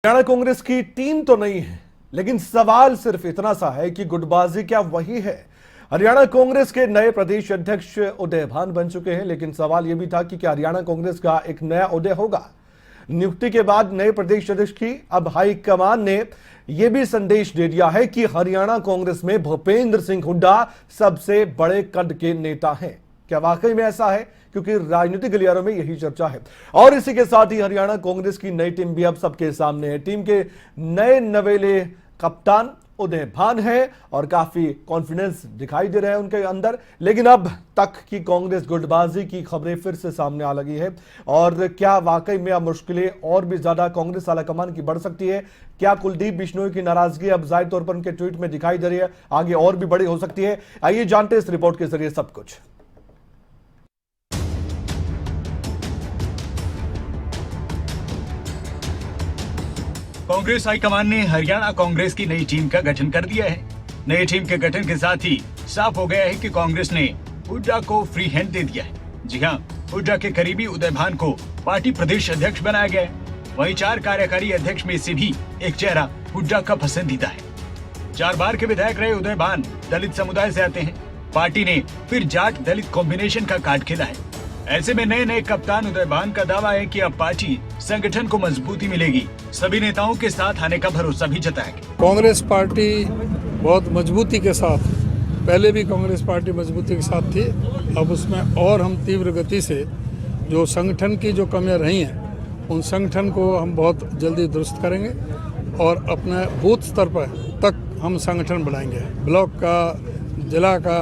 हरियाणा कांग्रेस की टीम तो नहीं है, लेकिन सवाल सिर्फ इतना सा है कि गुटबाजी क्या वही है। हरियाणा कांग्रेस के नए प्रदेश अध्यक्ष उदय भान बन चुके हैं, लेकिन सवाल यह भी था कि क्या हरियाणा कांग्रेस का एक नया उदय होगा। नियुक्ति के बाद नए प्रदेश अध्यक्ष की अब हाईकमान ने यह भी संदेश दे दिया है कि हरियाणा कांग्रेस में भूपेंद्र सिंह हुड्डा सबसे बड़े कद के नेता हैं। क्या वाकई में ऐसा है? क्योंकि राजनीतिक गलियारों में यही चर्चा है। और इसी के साथ ही हरियाणा कांग्रेस की नई टीम भी अब सबके सामने है। टीम के नए नवेले कप्तान उदय भान है और काफी कॉन्फिडेंस दिखाई दे रहा है उनके अंदर। लेकिन अब तक की कांग्रेस गुटबाजी की खबरें फिर से सामने आ लगी है। और क्या वाकई में अब मुश्किलें और भी ज्यादा कांग्रेस आलाकमान की बढ़ सकती है? क्या कुलदीप बिश्नोई की नाराजगी अब जाहिर तौर पर उनके ट्वीट में दिखाई दे रही है, आगे और भी बड़ी हो सकती है? आइए जानते इस रिपोर्ट के जरिए सब कुछ। कांग्रेस हाईकमान ने हरियाणा कांग्रेस की नई टीम का गठन कर दिया है। नई टीम के गठन के साथ ही साफ हो गया है कि कांग्रेस ने हुड्डा को फ्री हैंड दे दिया है। जी हां, हुड्डा के करीबी उदय भान को पार्टी प्रदेश अध्यक्ष बनाया गया है। वहीं 4 कार्यकारी अध्यक्ष में से भी एक चेहरा हुड्डा का पसंदीदा है। 4 बार के विधायक रहे उदय भान दलित समुदाय से आते हैं। पार्टी ने फिर जाट दलित कॉम्बिनेशन का कार्ड खेला है। ऐसे में नए कप्तान उदय भान का दावा है कि अब पार्टी संगठन को मजबूती मिलेगी। सभी नेताओं के साथ आने का भरोसा भी जताया गया। कांग्रेस पार्टी बहुत मजबूती के साथ, पहले भी कांग्रेस पार्टी मजबूती के साथ थी, अब उसमें और हम तीव्र गति से जो संगठन की जो कमियां रही हैं उन संगठन को हम बहुत जल्दी दुरुस्त करेंगे और अपने बूथ स्तर पर तक हम संगठन बढ़ाएंगे। ब्लॉक का, जिला का,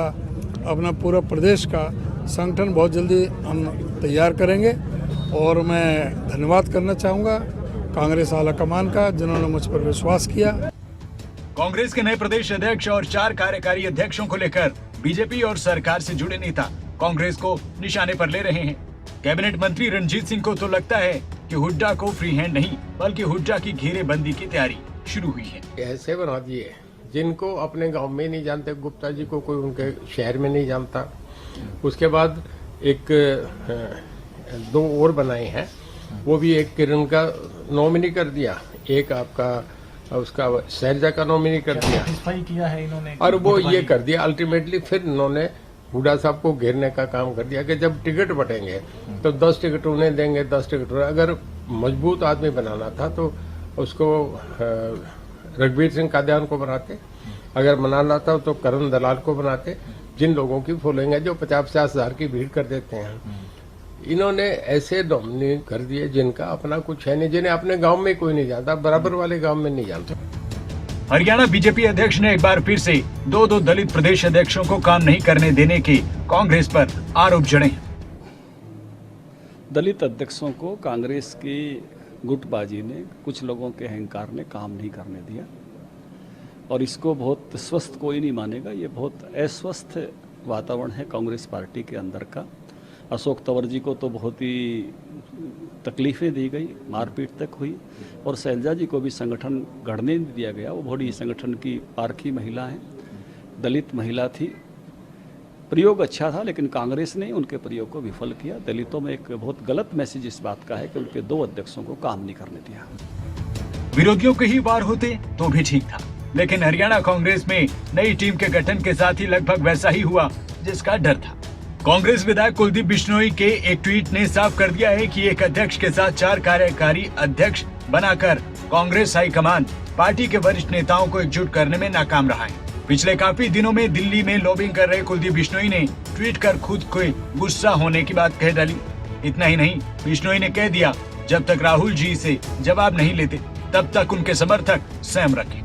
अपना पूरा प्रदेश का संगठन बहुत जल्दी हम तैयार करेंगे। और मैं धन्यवाद करना चाहूँगा कांग्रेस आलाकमान का, जिन्होंने मुझ पर विश्वास किया। कांग्रेस के नए प्रदेश अध्यक्ष और 4 कार्यकारी अध्यक्षों को लेकर बीजेपी और सरकार से जुड़े नेता कांग्रेस को निशाने पर ले रहे हैं। कैबिनेट मंत्री रणजीत सिंह को तो लगता है कि हुड्डा को फ्री हैंड नहीं, बल्कि हुड्डा की घेरेबंदी की तैयारी शुरू हुई है। ऐसे बना दिए जिनको अपने गांव में नहीं जानते, गुप्ता जी को कोई उनके शहर में नहीं जानता। उसके बाद एक 2 और बनाए हैं, वो भी एक किरण का नॉमिनी कर दिया, एक आपका उसका शैलजा का नॉमिनी कर दिया किया है इन्होंने, और वो ये कर दिया। अल्टीमेटली फिर इन्होंने हुड्डा साहब को घेरने का काम कर दिया कि जब टिकट बटेंगे तो 10 टिकट उन्हें देंगे, 10 टिकट। अगर मजबूत आदमी बनाना था तो उसको रघुवीर सिंह कादियान को बनाते, अगर बनाना था तो करण दलाल को बनाते, जिन लोगों की फॉलोइंग है जो 50-50 हजार की भीड़ कर देते हैं। इन्होंने ऐसे नॉमिनी कर दिए जिनका अपना कुछ है नहीं, जिन्हें अपने गांव में कोई नहीं जानता, बराबर वाले गांव में नहीं जानता। हरियाणा बीजेपी अध्यक्ष ने एक बार फिर से 2 दलित प्रदेश अध्यक्षों को काम नहीं करने देने के कांग्रेस पर आरोप जड़े। दलित अध्यक्षों को कांग्रेस की गुटबाजी ने, कुछ लोगों के अहंकार ने काम नहीं करने दिया और इसको बहुत स्वस्थ कोई नहीं मानेगा। ये बहुत अस्वस्थ वातावरण है कांग्रेस पार्टी के अंदर का। अशोक तंवर जी को तो बहुत ही तकलीफें दी गई, मारपीट तक हुई, और शैलजा जी को भी संगठन गढ़ने नहीं दिया गया। वो बड़ी संगठन की पारखी महिला है, दलित महिला थी। प्रयोग अच्छा था, लेकिन कांग्रेस ने उनके प्रयोग को विफल किया। दलितों में एक बहुत गलत मैसेज इस बात का है कि उनके 2 अध्यक्षों को काम नहीं करने दिया। विरोधियों के ही वार होते तो भी ठीक था, लेकिन हरियाणा कांग्रेस में नई टीम के गठन के साथ ही लगभग वैसा ही हुआ जिसका डर था। कांग्रेस विधायक कुलदीप बिश्नोई के एक ट्वीट ने साफ कर दिया है कि एक अध्यक्ष के साथ 4 कार्यकारी अध्यक्ष बनाकर कांग्रेस हाईकमान पार्टी के वरिष्ठ नेताओं को एकजुट करने में नाकाम रहा है। पिछले काफी दिनों में दिल्ली में लॉबिंग कर रहे कुलदीप बिश्नोई ने ट्वीट कर खुद को गुस्सा होने की बात कह डाली। इतना ही नहीं, बिश्नोई ने कह दिया जब तक राहुल जी से जवाब नहीं लेते तब तक उनके समर्थक संयम रखें।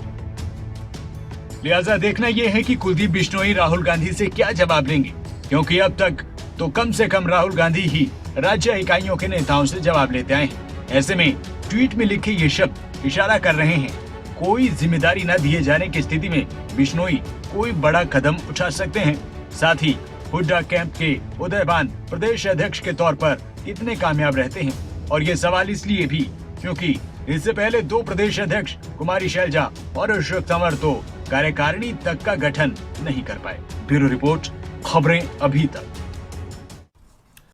लिहाजा देखना यह है कि कुलदीप बिश्नोई राहुल गांधी से क्या जवाब लेंगे, क्योंकि अब तक तो कम से कम राहुल गांधी ही राज्य इकाइयों के नेताओं से जवाब लेते आए हैं। ऐसे में ट्वीट में लिखे ये शब्द इशारा कर रहे हैं कोई जिम्मेदारी न दिए जाने की स्थिति में बिश्नोई कोई बड़ा कदम उठा सकते हैं। साथ ही हुड्डा कैंप के उदय भान प्रदेश अध्यक्ष के तौर पर कितने कामयाब रहते हैं, और ये सवाल इसलिए भी क्योंकि इससे पहले 2 प्रदेश अध्यक्ष कुमारी शैलजा और अशोक तंवर तो कार्यकारिणी तक का गठन नहीं कर पाए। ब्यूरो रिपोर्ट, खबरें अभी तक।